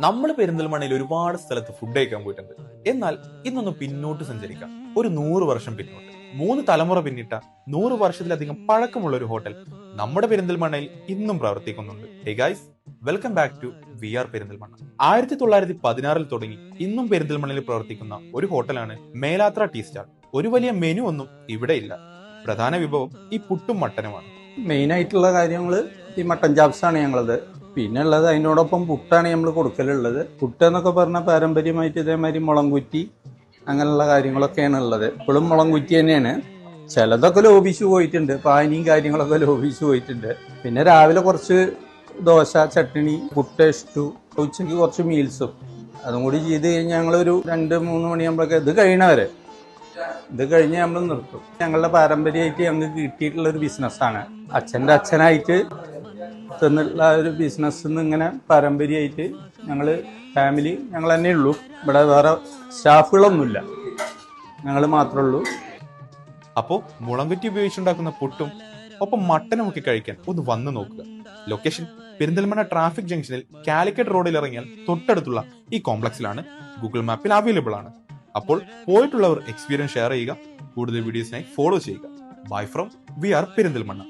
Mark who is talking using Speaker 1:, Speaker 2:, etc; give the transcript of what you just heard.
Speaker 1: നമ്മൾ പെരിന്തൽമണ്ണയിൽ ഒരുപാട് സ്ഥലത്ത് ഫുഡ് കഴിക്കാൻ പോയിട്ടുണ്ട്. എന്നാൽ ഇന്നൊന്ന് പിന്നോട്ട് സഞ്ചരിക്കാം. ഒരു 100 വർഷം പിന്നോട്ട്. 3 തലമുറ പിന്നിട്ട 100 വർഷത്തിലധികം പഴക്കമുള്ള ഒരു ഹോട്ടൽ നമ്മുടെ പെരിന്തൽമണ്ണയിൽ ഇന്നും പ്രവർത്തിക്കുന്നുണ്ട്. Hey guys, welcome back to we are Perinthalmanna. 1916 തുടങ്ങി ഇന്നും പെരിന്തൽമണ്ണയിൽ പ്രവർത്തിക്കുന്ന ഒരു ഹോട്ടലാണ് മേലാത്ര ടീ സ്റ്റാൾ. ഒരു വലിയ മെനു ഒന്നും ഇവിടെ ഇല്ല. പ്രധാന വിഭവം ഈ പുട്ടും മട്ടനുമാണ്.
Speaker 2: മെയിൻ ആയിട്ടുള്ള കാര്യങ്ങൾ ഈ മട്ടൻ ചാപ്സ് ആണ് ഞങ്ങളത്. പിന്നെ ഉള്ളത് അതിനോടൊപ്പം പുട്ടാണ് നമ്മൾ കൊടുക്കലുള്ളത്. പുട്ട് എന്നൊക്കെ പറഞ്ഞാൽ പാരമ്പര്യമായിട്ട് ഇതേമാതിരി മുളംകുറ്റി അങ്ങനെയുള്ള കാര്യങ്ങളൊക്കെയാണ് ഉള്ളത്. ഇപ്പോഴും മുളംകുറ്റി തന്നെയാണ്. ചിലതൊക്കെ ലോപിച്ചു പോയിട്ടുണ്ട്, പാനിയും കാര്യങ്ങളൊക്കെ ലോപിച്ചു പോയിട്ടുണ്ട്. പിന്നെ രാവിലെ കുറച്ച് ദോശ, ചട്നി, പുട്ട്, ഇഷ്ടു, ഉച്ചയ്ക്ക് കുറച്ച് മീൽസും അതും കൂടി ചെയ്ത് കഴിഞ്ഞാൽ ഞങ്ങളൊരു 2-3 മണിയാകുമ്പോഴൊക്കെ ഇത് കഴിഞ്ഞ് നമ്മൾ നിർത്തും. ഞങ്ങളുടെ പാരമ്പര്യമായിട്ട് ഞങ്ങൾക്ക് കിട്ടിയിട്ടുള്ളൊരു ബിസിനസ്സാണ്. അച്ഛൻ്റെ അച്ഛനായിട്ട് തന്നുള്ള ഒരു ബിസിനസ് ഇങ്ങനെ പാരമ്പര്യമായിട്ട് ഫാമിലി ഞങ്ങൾ തന്നെ ഉള്ളൂ. ഇവിടെ വേറെ സ്റ്റാഫുകളൊന്നുമില്ല, ഞങ്ങൾ മാത്രമേ ഉള്ളൂ.
Speaker 1: അപ്പോൾ മുളംകുറ്റി ഉപയോഗിച്ചുണ്ടാക്കുന്ന പുട്ടും ഒപ്പം മട്ടനും ഒക്കെ കഴിക്കാൻ ഒന്ന് വന്നു നോക്കുക. ലൊക്കേഷൻ പെരിന്തൽമണ്ണ ട്രാഫിക് ജംഗ്ഷനിൽ കാലിക്കറ്റ് റോഡിൽ ഇറങ്ങിയാൽ തൊട്ടടുത്തുള്ള ഈ കോംപ്ലക്സിലാണ്. ഗൂഗിൾ മാപ്പിൽ അവൈലബിൾ ആണ്. അപ്പോൾ പോയിട്ടുള്ളവർ എക്സ്പീരിയൻസ് ഷെയർ ചെയ്യുക. കൂടുതൽ വീഡിയോസിനായി ഫോളോ ചെയ്യുക. Bye from we are Perinthalmanna.